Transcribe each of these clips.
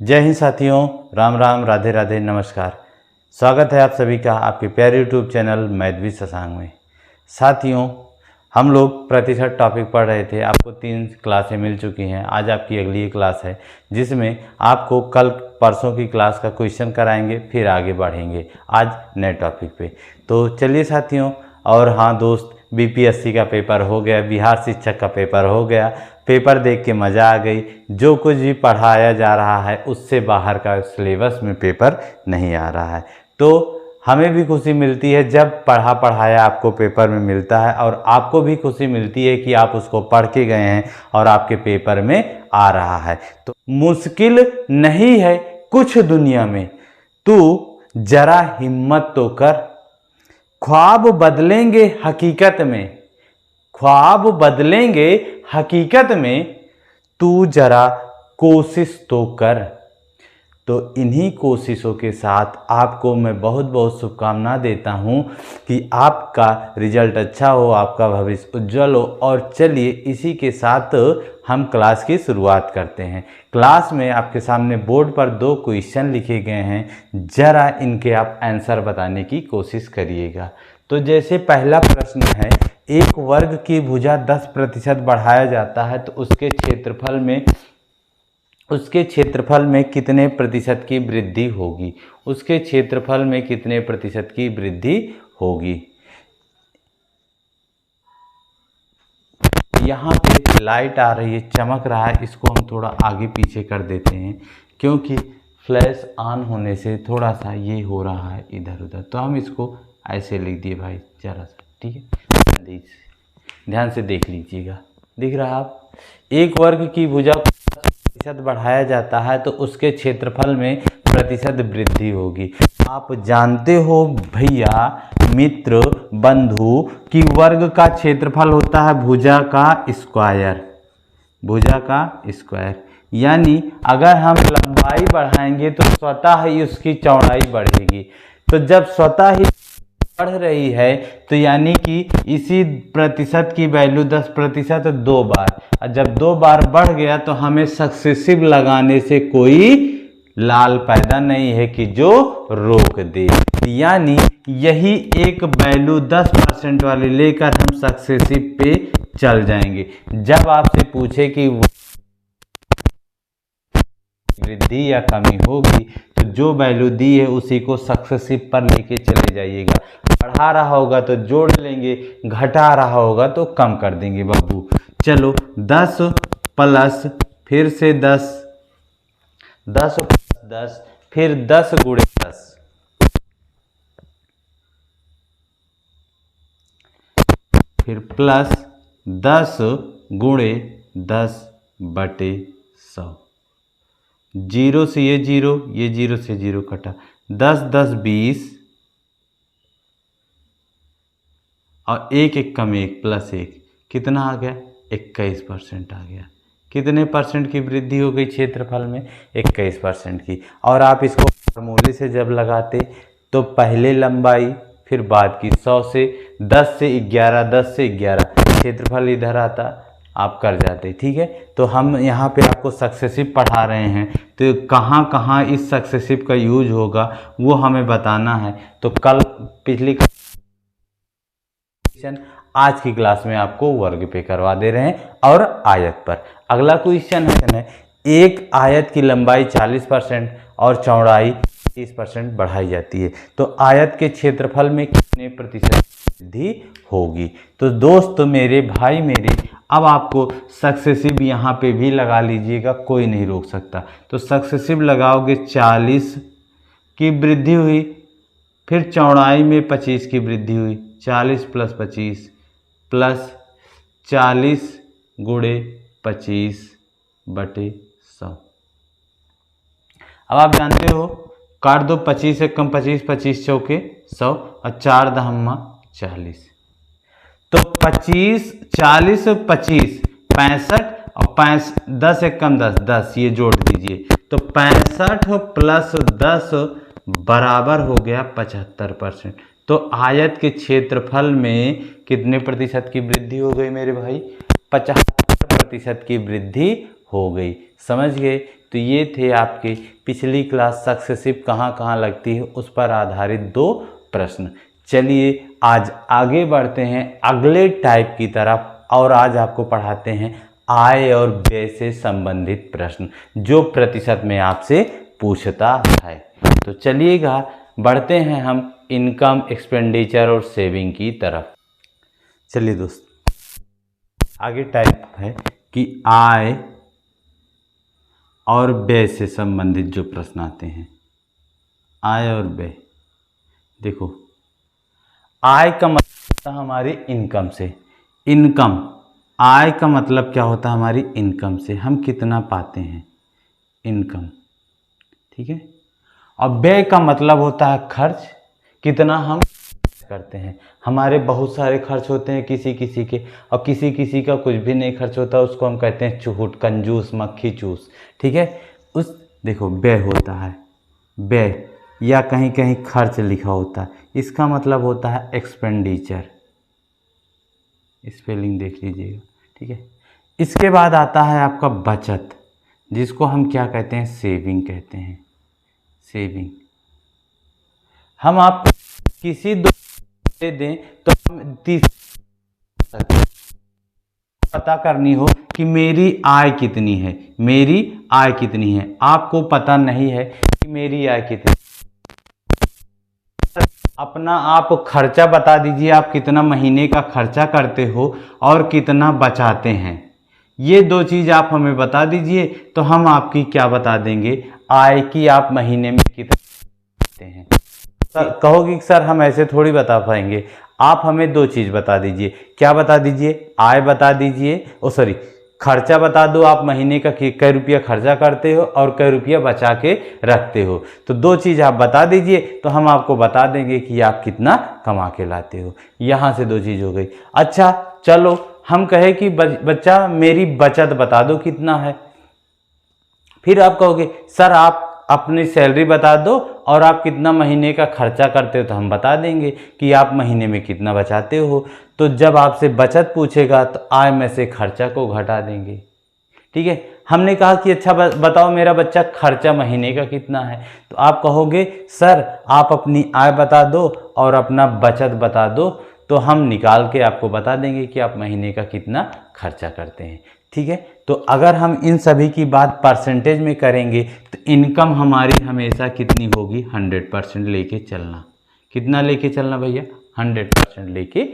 जय हिंद साथियों, राम राम, राधे राधे, नमस्कार। स्वागत है आप सभी का आपके प्यारे यूट्यूब चैनल मैथवी शशांक में। साथियों, हम लोग प्रतिशत टॉपिक पढ़ रहे थे। आपको 3 क्लासें मिल चुकी हैं। आज आपकी अगली क्लास है जिसमें आपको कल परसों की क्लास का क्वेश्चन कराएंगे, फिर आगे बढ़ेंगे आज नए टॉपिक पे। तो चलिए साथियों। और हाँ दोस्त, बीपीएससी का पेपर हो गया, बिहार शिक्षक का पेपर हो गया। पेपर देख के मज़ा आ गई। जो कुछ भी पढ़ाया जा रहा है उससे बाहर का सिलेबस में पेपर नहीं आ रहा है, तो हमें भी खुशी मिलती है जब पढ़ाया आपको पेपर में मिलता है, और आपको भी खुशी मिलती है कि आप उसको पढ़ के गए हैं और आपके पेपर में आ रहा है। तो मुश्किल नहीं है कुछ दुनिया में, तू जरा हिम्मत तो कर। ख्वाब बदलेंगे हकीकत में, ख्वाब बदलेंगे हकीकत में, तू जरा कोशिश तो कर। तो इन्हीं कोशिशों के साथ आपको मैं बहुत बहुत शुभकामना देता हूं कि आपका रिजल्ट अच्छा हो, आपका भविष्य उज्जवल हो। और चलिए इसी के साथ हम क्लास की शुरुआत करते हैं। क्लास में आपके सामने बोर्ड पर 2 क्वेश्चन लिखे गए हैं, ज़रा इनके आप आंसर बताने की कोशिश करिएगा। तो जैसे पहला प्रश्न है, एक वर्ग की भुजा 10% बढ़ाया जाता है तो उसके क्षेत्रफल में कितने प्रतिशत की वृद्धि होगी? उसके क्षेत्रफल में कितने प्रतिशत की वृद्धि होगी? यहाँ पे लाइट आ रही है, चमक रहा है, इसको हम थोड़ा आगे पीछे कर देते हैं क्योंकि फ्लैश ऑन होने से थोड़ा सा ये हो रहा है इधर उधर। तो हम इसको ऐसे लिख दिए भाई, जरा सा, ठीक है, ध्यान से देख लीजिएगा। दिख रहा आप? एक वर्ग की भुजा प्रतिशत बढ़ाया जाता है तो उसके क्षेत्रफल में प्रतिशत वृद्धि होगी। आप जानते हो भैया, मित्र, बंधु कि वर्ग का क्षेत्रफल होता है भुजा का स्क्वायर, भुजा का स्क्वायर। यानी अगर हम लंबाई बढ़ाएंगे तो स्वतः ही उसकी चौड़ाई बढ़ेगी। तो जब स्वतः ही बढ़ रही है तो यानी कि इसी प्रतिशत की वैल्यू 10% 2 बार, और जब 2 बार बढ़ गया तो हमें सक्सेसिव लगाने से कोई लाल पैदा नहीं है कि जो रोक दे। यानी यही एक वैल्यू 10% वाली लेकर हम सक्सेसिव पे चल जाएंगे। जब आपसे पूछे कि वृद्धि या कमी होगी तो जो वैल्यू दी है उसी को सक्सेसिव पर लेके चले जाइएगा। बढ़ा रहा होगा तो जोड़ लेंगे, घटा रहा होगा तो कम कर देंगे बाबू। चलो 10 प्लस फिर से 10, 10 प्लस 10, फिर 10 गुणे 10, फिर प्लस 10 गुणे 10 बटे 100। 0 से ये 0, ये 0 से 0 कटा, 10 10 20, और 1 1 कम 1 प्लस 1, कितना आ गया? 21% आ गया। कितने परसेंट की वृद्धि हो गई क्षेत्रफल में? 21% की। और आप इसको फार्मूले से जब लगाते तो पहले लंबाई, फिर बाद की, 100 से 10 से 11, 10 से 11, क्षेत्रफल इधर आता, आप कर जाते, ठीक है। तो हम यहाँ पे आपको सक्सेसिव पढ़ा रहे हैं तो कहाँ कहाँ इस सक्सेसिव का यूज होगा वो हमें बताना है। तो कल पिछली आज की क्लास में आपको वर्ग पे करवा दे रहे हैं और आयत पर। अगला क्वेश्चन है, एक आयत की लंबाई 40% और चौड़ाई 30% बढ़ाई जाती है तो आयत के क्षेत्रफल में कितने प्रतिशत वृद्धि होगी? तो दोस्त मेरे, भाई मेरे, अब आपको सक्सेसिव यहाँ पे भी लगा लीजिएगा, कोई नहीं रोक सकता। तो सक्सेसिव लगाओगे, 40 की वृद्धि हुई, फिर चौड़ाई में 25 की वृद्धि हुई, 40 प्लस 25 प्लस 40 गुणे 25 बटे 100। अब आप जानते हो, काट दो, 25 से कम 25, 25 चौके 100, और 4 दहम्मा 40। तो 25, 40, 25, 65, और 10 एक कम 10, 10, ये जोड़ दीजिए तो 65 प्लस 10 बराबर हो गया 75%। तो आयत के क्षेत्रफल में कितने प्रतिशत की वृद्धि हो गई मेरे भाई? 75% की वृद्धि हो गई। समझ गए तो ये थे आपके पिछली क्लास सक्सेसिव कहाँ कहाँ लगती है उस पर आधारित 2 प्रश्न। चलिए आज आगे बढ़ते हैं अगले टाइप की तरफ और आज आपको पढ़ाते हैं आय और व्यय से संबंधित प्रश्न जो प्रतिशत में आपसे पूछता है। तो चलिएगा बढ़ते हैं हम इनकम, एक्सपेंडिचर और सेविंग की तरफ। चलिए दोस्त, आगे टाइप है कि आय और व्यय से संबंधित जो प्रश्न आते हैं। आय और व्यय, देखो आय का मतलब होता है हमारी इनकम से। इनकम, आय का मतलब क्या होता है हमारी इनकम से, हम कितना पाते हैं, इनकम, ठीक है। और व्यय का मतलब होता है खर्च, कितना हम करते हैं। हमारे बहुत सारे खर्च होते हैं किसी किसी के, और किसी किसी का कुछ भी नहीं खर्च होता, उसको हम कहते हैं चूहुट, कंजूस, मक्खी चूस, ठीक है। उस देखो व्यय होता है, व्यय या कहीं कहीं खर्च लिखा होता है, इसका मतलब होता है एक्सपेंडिचर, स्पेलिंग देख लीजिएगा, ठीक है। इसके बाद आता है आपका बचत, जिसको हम क्या कहते हैं, सेविंग कहते हैं, सेविंग। हम आपको किसी दो दे दें तो हम पता करनी हो कि मेरी आय कितनी है, मेरी आय कितनी है, आपको पता नहीं है कि मेरी आय कितनी, अपना आप खर्चा बता दीजिए, आप कितना महीने का खर्चा करते हो और कितना बचाते हैं, ये 2 चीज़ आप हमें बता दीजिए तो हम आपकी क्या बता देंगे, आय की आप महीने में कितना देते हैं। सर कहोगे सर हम ऐसे थोड़ी बता पाएंगे, आप हमें 2 चीज़ बता दीजिए, क्या बता दीजिए, आय बता दीजिए, खर्चा बता दो, आप महीने का कै रुपया खर्चा करते हो और कै रुपया बचा के रखते हो, तो 2 चीज़ आप बता दीजिए तो हम आपको बता देंगे कि आप कितना कमा के लाते हो। यहाँ से 2 चीज़ हो गई। अच्छा चलो हम कहे कि बच्चा मेरी बचत बता दो कितना है, फिर आप कहोगे सर आप अपनी सैलरी बता दो और आप कितना महीने का खर्चा करते हो, तो हम बता देंगे कि आप महीने में कितना बचाते हो। तो जब आपसे बचत पूछेगा तो आय में से खर्चा को घटा देंगे, ठीक है। हमने कहा कि अच्छा बताओ मेरा बच्चा खर्चा महीने का कितना है, तो आप कहोगे सर आप अपनी आय बता दो और अपना बचत बता दो, तो हम निकाल के आपको बता देंगे कि आप महीने का कितना खर्चा करते हैं, ठीक है। तो अगर हम इन सभी की बात परसेंटेज में करेंगे तो इनकम हमारी हमेशा कितनी होगी, 100% लेके चलना। कितना लेके चलना भैया, 100% लेके।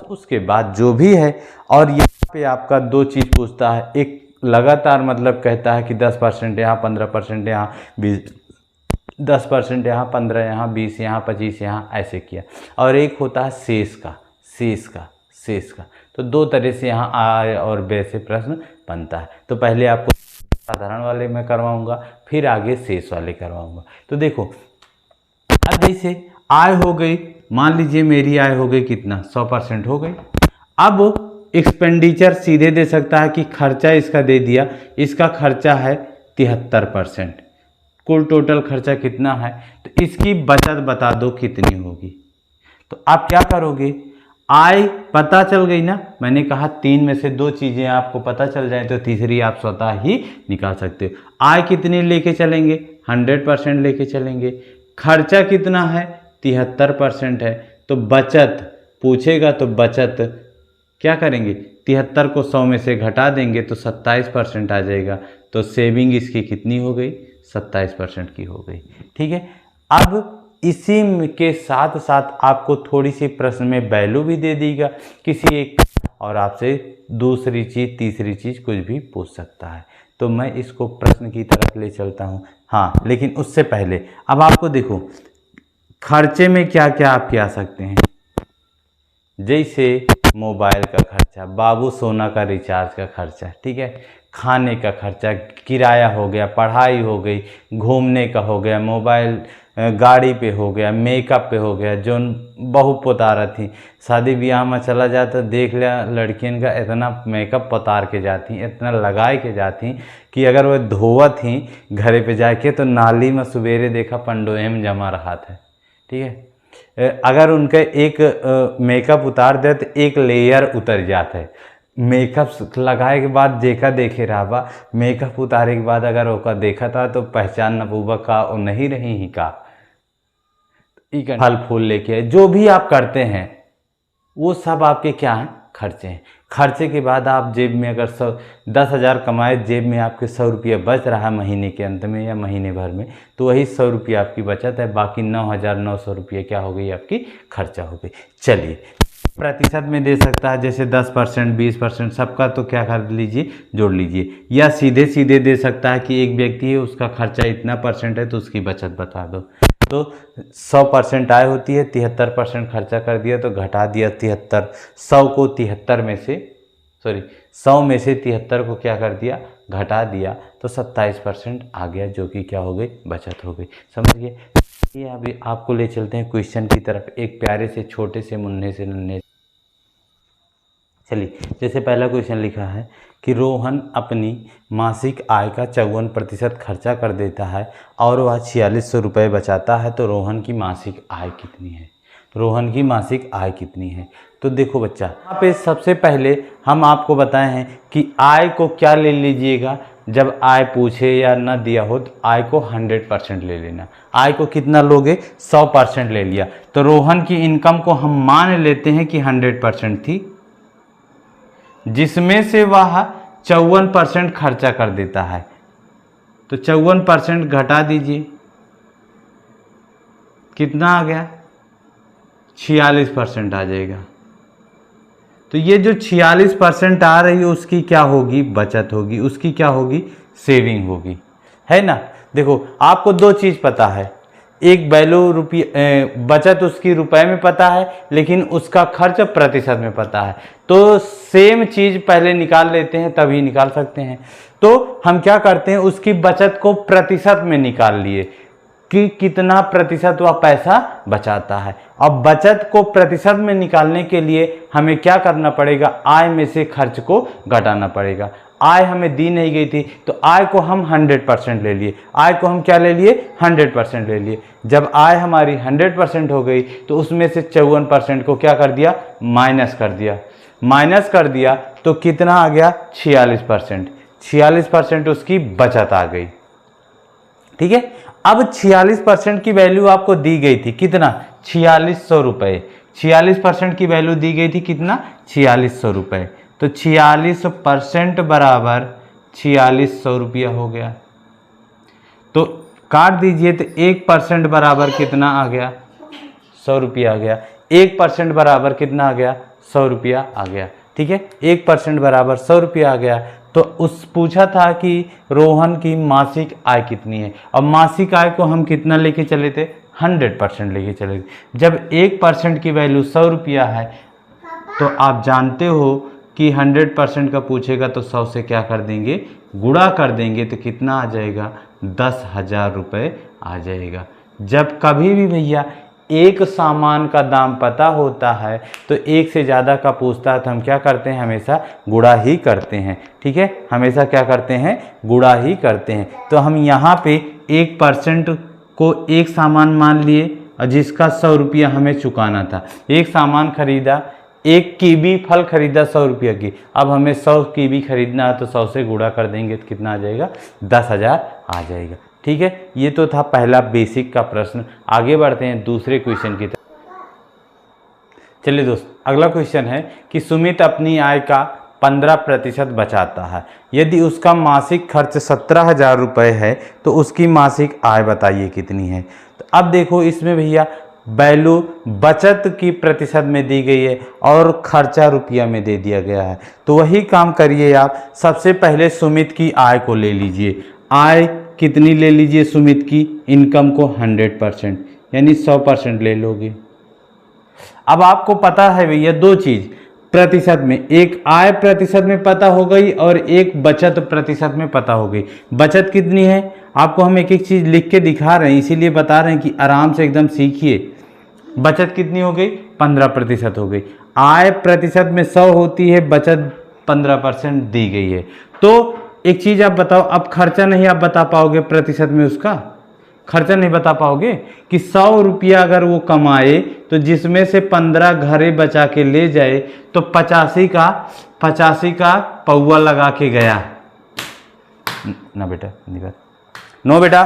उसके बाद जो भी है, और यहाँ पे आपका 2 चीज़ पूछता है, एक लगातार मतलब कहता है कि 10% यहाँ, 15% यहाँ, 10% यहाँ, 15 यहाँ, 20 यहाँ, 25 यहाँ, ऐसे किया। और एक होता है शेष का, शेष का। तो 2 तरह से यहाँ आय और व्यय से प्रश्न बनता है। तो पहले आपको साधारण वाले में करवाऊंगा, फिर आगे शेष वाले करवाऊंगा। तो देखो अब जैसे आय हो गई, मान लीजिए मेरी आय हो गई कितना, 100% हो गई। अब एक्सपेंडिचर सीधे दे सकता है कि खर्चा इसका दे दिया, इसका खर्चा है 73%, कुल टोटल खर्चा कितना है, तो इसकी बचत बता दो कितनी होगी। तो आप क्या करोगे, आय पता चल गई ना, मैंने कहा 3 में से 2 चीज़ें आपको पता चल जाए तो तीसरी आप स्वतः ही निकाल सकते हो। आय कितनी लेके चलेंगे, 100% लेके चलेंगे। खर्चा कितना है, 73% है। तो बचत पूछेगा तो बचत क्या करेंगे, 73 को 100 में से घटा देंगे तो 27% आ जाएगा। तो सेविंग इसकी कितनी हो गई, 27% की हो गई, ठीक है। अब इसी के साथ साथ आपको थोड़ी सी प्रश्न में वैल्यू भी दे देगा किसी एक, और आपसे दूसरी चीज़, तीसरी चीज़ कुछ भी पूछ सकता है। तो मैं इसको प्रश्न की तरफ ले चलता हूँ। हाँ लेकिन उससे पहले अब आपको देखो खर्चे में क्या क्या आप क्या सकते हैं, जैसे मोबाइल का खर्चा, बाबू सोना का रिचार्ज का खर्चा, ठीक है, खाने का खर्चा, किराया हो गया, पढ़ाई हो गई, घूमने का हो गया, मोबाइल गाड़ी पे हो गया, मेकअप पे हो गया। जो बहू पोतारा थी, शादी ब्याह में चला जाता देख लिया लड़कियन का इतना मेकअप पोतार के जाती, इतना लगाए के जाती कि अगर वह धोवत थी घरे पे जाके तो नाली में सवेरे देखा पंडोएम जमा रहा था, ठीक है। अगर उनके एक मेकअप उतार दे तो एक लेयर उतर जाता है, मेकअप लगाए के बाद जेका देखे रहा, मेकअप उतारे के बाद अगर ओका देखा था तो पहचान न पूबा का और नहीं रही ही का फल फूल लेके आए। जो भी आप करते हैं वो सब आपके क्या हैं, खर्चे हैं। खर्चे के बाद आप जेब में अगर 10,000 कमाए, जेब में आपके 100 रुपया बच रहा है महीने के अंत में या महीने भर में, तो वही 100 रुपया आपकी बचत है, बाकी 9,900 रुपये क्या हो गई आपकी, खर्चा हो गई। चलिए प्रतिशत में दे सकता है, जैसे 10%, 20%, सबका तो क्या कर लीजिए, जोड़ लीजिए। या सीधे सीधे दे सकता है कि एक व्यक्ति है उसका खर्चा इतना परसेंट है तो उसकी बचत बता दो। तो 100% आय होती है, 73% खर्चा कर दिया तो घटा दिया 73। 100 को 73 में से 100 में से 73 को क्या कर दिया, घटा दिया, तो 27% आ गया, जो कि क्या हो गई, बचत हो गई। समझिए। ये अभी आपको ले चलते हैं क्वेश्चन की तरफ, एक प्यारे से छोटे से मुन्ने से नन्हे। चलिए, जैसे पहला क्वेश्चन लिखा है कि रोहन अपनी मासिक आय का 54% खर्चा कर देता है और वह 4600 रुपये बचाता है, तो रोहन की मासिक आय कितनी है। रोहन की मासिक आय कितनी है। तो देखो बच्चा, यहाँ पे सबसे पहले हम आपको बताए हैं कि आय को क्या ले लीजिएगा, जब आय पूछे या न दिया हो तो आय को 100% ले लेना। आय को कितना लोगे, 100% ले लिया, तो रोहन की इनकम को हम मान लेते हैं कि 100% थी, जिसमें से वह 54% खर्चा कर देता है। तो 54% घटा दीजिए, कितना आ गया, 46% आ जाएगा। तो ये जो 46% आ रही है उसकी क्या होगी, बचत होगी, उसकी क्या होगी, सेविंग होगी, है ना। देखो आपको दो चीज़ पता है, एक वैल्यू बचत उसकी रुपए में पता है, लेकिन उसका खर्च प्रतिशत में पता है। तो सेम चीज़ पहले निकाल लेते हैं तभी निकाल सकते हैं। तो हम क्या करते हैं, उसकी बचत को प्रतिशत में निकाल लिए कि कितना प्रतिशत वह पैसा बचाता है। अब बचत को प्रतिशत में निकालने के लिए हमें क्या करना पड़ेगा, आय में से खर्च को घटाना पड़ेगा। आय हमें दी नहीं गई थी तो आय को हम 100% ले लिए। आय को हम क्या ले लिए, 100% ले लिए। जब आय हमारी 100% हो गई तो उसमें से 54% को क्या कर दिया, माइनस कर दिया। माइनस कर दिया तो कितना आ गया, 46%। 46% उसकी बचत आ गई। ठीक है। अब 46% की वैल्यू आपको दी गई थी, कितना, 4600 रुपये। 46% की वैल्यू दी गई थी, कितना, 4600 रुपये। तो 46% बराबर 4600 रुपया हो गया। तो काट दीजिए, तो 1% बराबर कितना आ गया, 100 रुपया आ गया। 1% बराबर कितना आ गया, 100 रुपया आ गया। ठीक है, 1% बराबर 100 रुपया आ गया। तो उस पूछा था कि रोहन की मासिक आय कितनी है। अब मासिक आय को हम कितना लेके चले थे, 100% लेके चले थे। जब 1% की वैल्यू 100 रुपया है तो आप जानते हो कि 100% का पूछेगा तो 100 से क्या कर देंगे, गुणा कर देंगे, तो कितना आ जाएगा, 10,000 रुपये आ जाएगा। जब कभी भी भैया एक सामान का दाम पता होता है तो एक से ज़्यादा का पूछता है तो हम क्या करते हैं, हमेशा गुणा ही करते हैं। ठीक है, हमेशा क्या करते हैं, गुणा ही करते हैं। तो हम यहाँ पे 1% को एक सामान मान लिए और जिसका 100 रुपया हमें चुकाना था। एक सामान खरीदा, एक कीवी फल खरीदा 100 रुपया की, अब हमें 100 कीवी खरीदना है तो 100 से गुणा कर देंगे तो कितना आ जाएगा, 10,000 आ जाएगा। ठीक है, ये तो था पहला बेसिक का प्रश्न। आगे बढ़ते हैं दूसरे क्वेश्चन की तरफ। चलिए दोस्त, अगला क्वेश्चन है कि सुमित अपनी आय का 15% बचाता है। यदि उसका मासिक खर्च 17,000 रुपये है तो उसकी मासिक आय बताइए कितनी है। तो अब देखो इसमें भैया वैल्यू बचत की प्रतिशत में दी गई है और खर्चा रुपया में दे दिया गया है। तो वही काम करिए आप, सबसे पहले सुमित की आय को ले लीजिए। आय कितनी ले लीजिए सुमित की, इनकम को 100% यानी 100% ले लोगे। अब आपको पता है भैया दो चीज़ प्रतिशत में, एक आय प्रतिशत में पता हो गई और एक बचत प्रतिशत में पता हो गई। बचत कितनी है आपको हम एक एक चीज़ लिख के दिखा रहे हैं, इसीलिए बता रहे हैं कि आराम से एकदम सीखिए। बचत कितनी हो गई, 15% हो गई। आय प्रतिशत में 100 होती है, बचत 15% दी गई है। तो एक चीज़ आप बताओ, अब खर्चा नहीं आप बता पाओगे प्रतिशत में उसका, खर्चा नहीं बता पाओगे कि 100 रुपया अगर वो कमाए तो जिसमें से 15 घरे बचा के ले जाए तो 85 का पौवा लगा के गया ना बेटा, नो बेटा।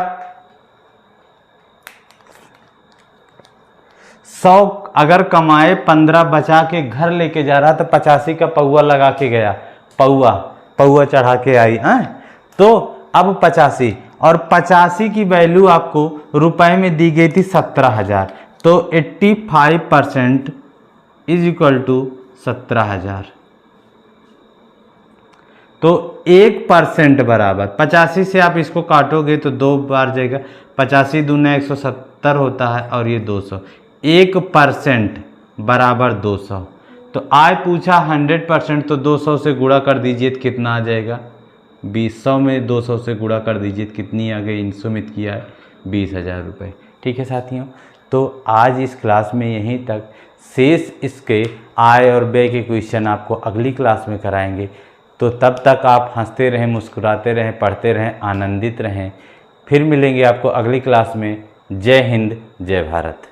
100 अगर कमाए 15 बचा के घर लेके जा रहा तो 85 का पौवा लगा के गया, पौवा चढ़ा के आई तो अब 85 और 85 की वैल्यू आपको रुपए में दी गई थी 17,000, तो 85% इज इक्वल टू 17,000। तो 1% बराबर 85 से आप इसको काटोगे तो 2 बार जाएगा, 85 दूना 170 होता है और ये 200, 1% बराबर 200। तो आय पूछा 100%, तो 200 से गुणा कर दीजिए तो कितना आ जाएगा 20। में 200 से गुणा कर दीजिए तो कितनी आ गई, सुमित किया है 20,000 रुपये। ठीक है साथियों, तो आज इस क्लास में यहीं तक, शेष इसके आय और व्यय के क्वेश्चन आपको अगली क्लास में कराएंगे। तो तब तक आप हंसते रहें, मुस्कुराते रहें, पढ़ते रहें, आनंदित रहें। फिर मिलेंगे आपको अगली क्लास में। जय हिंद, जय भारत।